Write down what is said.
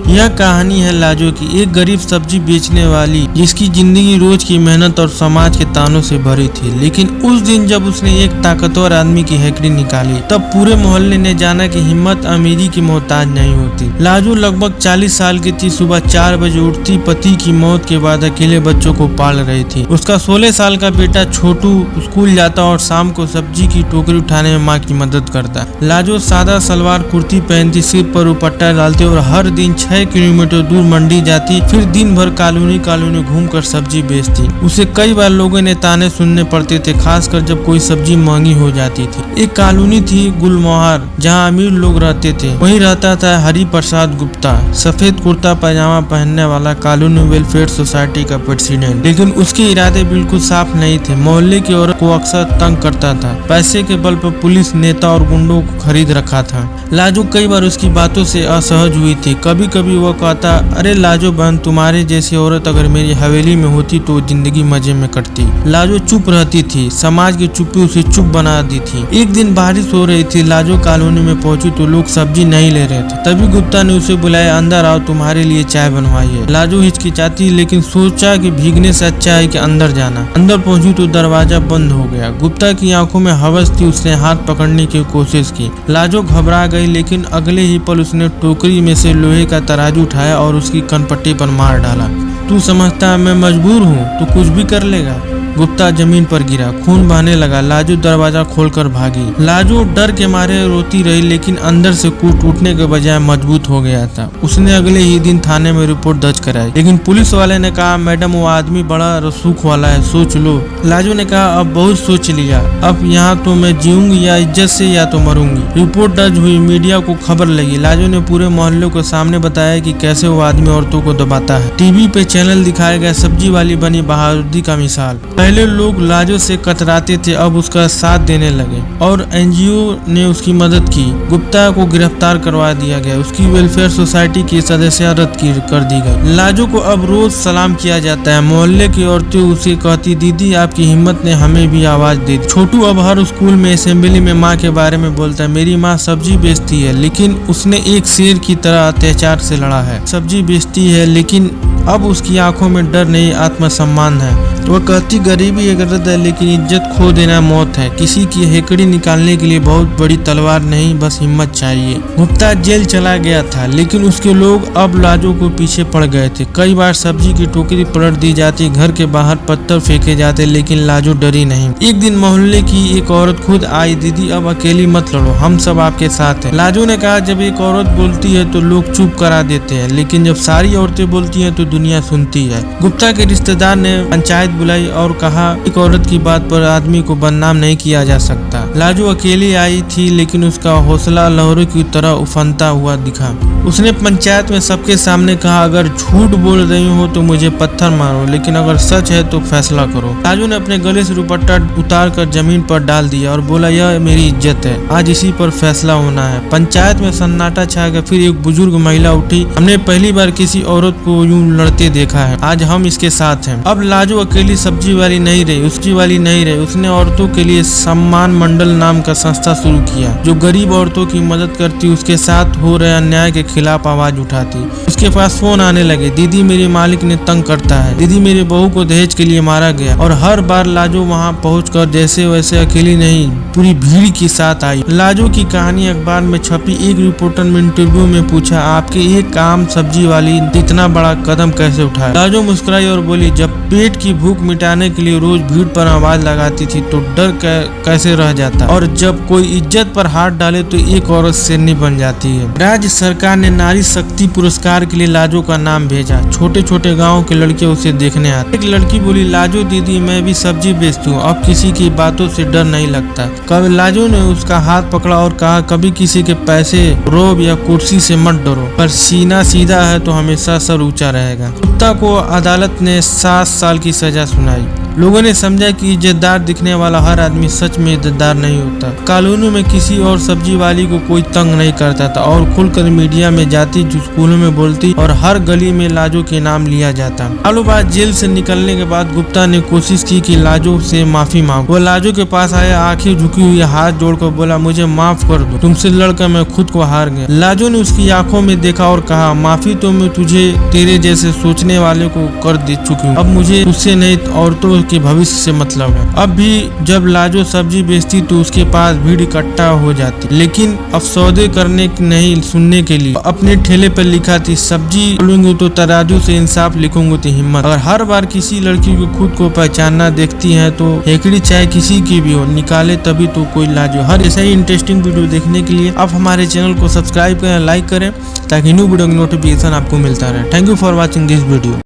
यह कहानी है लाजो की, एक गरीब सब्जी बेचने वाली जिसकी जिंदगी रोज की मेहनत और समाज के तानों से भरी थी। लेकिन उस दिन जब उसने एक ताकतवर आदमी की हेकड़ी निकाली तब पूरे मोहल्ले ने जाना कि हिम्मत अमीरी की मोहताज नहीं होती। लाजो लगभग 40 साल की थी। सुबह 4 बजे उठती, पति की मौत के बाद अकेले बच्चों को पाल रही थी। उसका 16 साल का बेटा छोटू स्कूल जाता और शाम को सब्जी की टोकरी उठाने में माँ की मदद करता। लाजो सादा सलवार कुर्ती पहनती, सिर पर दुपट्टा डालती और हर दिन 6 किलोमीटर दूर मंडी जाती, फिर दिन भर कॉलोनी घूमकर सब्जी बेचती। उसे कई बार लोगों ने ताने सुनने पड़ते थे, खासकर जब कोई सब्जी महंगी हो जाती थी। एक कॉलोनी थी गुलमोहर, जहाँ अमीर लोग रहते थे। वहीं रहता था हरि प्रसाद गुप्ता, सफेद कुर्ता पैजामा पहनने वाला कॉलोनी वेलफेयर सोसाइटी का प्रेसिडेंट। लेकिन उसके इरादे बिल्कुल साफ नहीं थे। मोहल्ले की औरत को अक्सर तंग करता था। पैसे के बल पर पुलिस, नेता और गुंडों को खरीद रखा था। लाजो कई बार उसकी बातों से असहज हुई थी। कभी कभी वह कहता, अरे लाजो बहन, तुम्हारे जैसी औरत अगर मेरी हवेली में होती तो जिंदगी मजे में कटती। लाजो चुप रहती थी। समाज की चुप्पी उसे चुप बना दी थी। एक दिन बारिश हो रही थी। लाजो कॉलोनी में पहुंची तो लोग सब्जी नहीं ले रहे थे। तभी गुप्ता ने उसे बुलाया, अंदर आओ, तुम्हारे लिए चाय बनवाई है। लाजो हिचकिचाती, लेकिन सोचा कि भीगने से अच्छा है कि अंदर जाना। अंदर पहुंची तो दरवाजा बंद हो गया। गुप्ता की आंखों में हवस थी। उसने हाथ पकड़ने की कोशिश की। लाजो घबरा गई, लेकिन अगले ही पल उसने टोकरी में से लोहे का तराजू उठाया और उसकी कनपट्टी पर मार डाला। तू समझता है मैं मजबूर हूँ तो कुछ भी कर लेगा। गुप्ता जमीन पर गिरा, खून बहने लगा। लाजो दरवाजा खोलकर भागी। लाजो डर के मारे रोती रही, लेकिन अंदर से टूटने के बजाय मजबूत हो गया था। उसने अगले ही दिन थाने में रिपोर्ट दर्ज कराई, लेकिन पुलिस वाले ने कहा, मैडम वो आदमी बड़ा रसूख वाला है, सोच लो। लाजो ने कहा, अब बहुत सोच लिया, अब यहाँ तो मैं जीऊंगी या इज्जत से या तो मरूंगी। रिपोर्ट दर्ज हुई, मीडिया को खबर लगी। लाजो ने पूरे मोहल्ले को सामने बताया कि कैसे वो आदमी औरतों को दबाता है। टीवी पे चैनल दिखाया गया, सब्जी वाली बनी बहादुरी का मिसाल। पहले लोग लाजो से कतराते थे, अब उसका साथ देने लगे और एनजीओ ने उसकी मदद की। गुप्ता को गिरफ्तार करवा दिया गया। उसकी वेलफेयर सोसाइटी की सदस्यता रद्द कर दी गई। लाजो को अब रोज सलाम किया जाता है। मोहल्ले की औरतें उसे कहती, दीदी आपकी हिम्मत ने हमें भी आवाज दे दी। छोटू अब हर स्कूल में, असेंबली में माँ के बारे में बोलता है। मेरी माँ सब्जी बेचती है, लेकिन उसने एक शेर की तरह अत्याचार से लड़ा है। सब्जी बेचती है, लेकिन अब उसकी आंखों में डर नहीं, आत्मसम्मान है। वह कहती, गरीबी एक दर्द है, लेकिन इज्जत खो देना मौत है। किसी की हेकड़ी निकालने के लिए बहुत बड़ी तलवार नहीं, बस हिम्मत चाहिए। गुप्ता जेल चला गया था, लेकिन उसके लोग अब लाजो को पीछे पड़ गए थे। कई बार सब्जी की टोकरी पलट दी जाती, घर के बाहर पत्थर फेंके जाते, लेकिन लाजो डरी नहीं। एक दिन मोहल्ले की एक औरत खुद आई, दीदी अब अकेली मत लड़ो, हम सब आपके साथ हैं। लाजो ने कहा, जब एक औरत बोलती है तो लोग चुप करा देते हैं, लेकिन जब सारी औरतें बोलती हैं तो दुनिया सुनती है। गुप्ता के रिश्तेदार ने पंचायत बुलाई और कहा, एक औरत की बात पर आदमी को बदनाम नहीं किया जा सकता। लाजो अकेली आई थी, लेकिन उसका हौसला लहरों की तरह उफनता हुआ दिखा। उसने पंचायत में सबके सामने कहा, अगर झूठ बोल रही हो तो मुझे पत्थर मारो, लेकिन अगर सच है तो फैसला करो। लाजो ने अपने गले से दुपट्टा उतार कर जमीन पर डाल दिया और बोला, यह मेरी इज्जत है, आज इसी पर फैसला होना है। पंचायत में सन्नाटा छा गया। फिर एक बुजुर्ग महिला उठी, हमने पहली बार किसी औरत को यूं लड़ते देखा है, आज हम इसके साथ हैं। अब लाजो अकेली सब्जी वाली नहीं रही, उसकी वाली नहीं रही। उसने औरतों के लिए सम्मान मंडल नाम का संस्था शुरू किया, जो गरीब औरतों की मदद करती, उसके साथ हो रहे अन्याय के खिलाफ आवाज उठाती। उसके पास फोन आने लगे, दीदी मेरे मालिक ने तंग करता है, दीदी मेरे बहू को दहेज के लिए मारा गया। और हर बार लाजो वहां पहुंचकर जैसे वैसे अकेली नहीं, पूरी भीड़ के साथ आई। लाजो की कहानी अखबार में छपी। एक रिपोर्टर ने इंटरव्यू में पूछा, आपके एक आम सब्जी वाली इतना बड़ा कदम कैसे उठाया? लाजो मुस्कुराई और बोली, जब पेट की भूख मिटाने के लिए रोज भीड़ पर आवाज लगाती थी तो डर कैसे रह जाता, और जब कोई इज्जत पर हाथ डाले तो एक औरत शेरनी बन जाती है। राज्य सरकार ने नारी शक्ति पुरस्कार के लिए लाजो का नाम भेजा। छोटे छोटे गाँव के लड़के उसे देखने आते। एक लड़की बोली, लाजो दीदी मैं भी सब्जी बेचती हूँ, अब किसी की बातों से डर नहीं लगता। कभी लाजो ने उसका हाथ पकड़ा और कहा, कभी किसी के पैसे, रोब या कुर्सी से मत डरो, पर सीना सीधा है तो हमेशा सर ऊंचा रहेगा। गुप्ता को अदालत ने 7 साल की सजा सुनाई। लोगों ने समझा कि इज्जतदार दिखने वाला हर आदमी सच में इज्जतदार नहीं होता। कॉलोनी में किसी और सब्जी वाली को कोई तंग नहीं करता था और खुलकर मीडिया में जाती, स्कूलों में बोलती और हर गली में लाजो के नाम लिया जाता। सालों बाद जेल से निकलने के बाद गुप्ता ने कोशिश की कि लाजो से माफी मांगो। वो लाजो के पास आया, आंखें झुकी हुई, हाथ जोड़कर बोला, मुझे माफ कर दो, तुमसे लड़कर मैं खुद को हार गया। लाजो ने उसकी आंखों में देखा और कहा, माफी तो मैं तुझे तेरे जैसे सोचने वाले को कर दे चुकी हूँ, अब मुझे तुझसे नहीं औरतों के भविष्य से मतलब है। अब भी जब लाजो सब्जी बेचती तो उसके पास भीड़ इकट्ठा हो जाती, लेकिन अब सौदे करने नहीं सुनने के लिए अपने ठेले पर लिखा थी, सब्जी लूंगी तो तराजू से इंसाफ, लिखूंगी तो हिम्मत। अगर हर बार किसी लड़की को खुद को पहचानना देखती है तो हेकड़ी चाहे किसी की भी हो, निकाले तभी तो कोई लाजो। हर ऐसा ही इंटरेस्टिंग वीडियो देखने के लिए आप हमारे चैनल को सब्सक्राइब करें, लाइक करें, ताकि न्यू वीडियो की नोटिफिकेशन आपको मिलता रहे। Thank you for watching this video.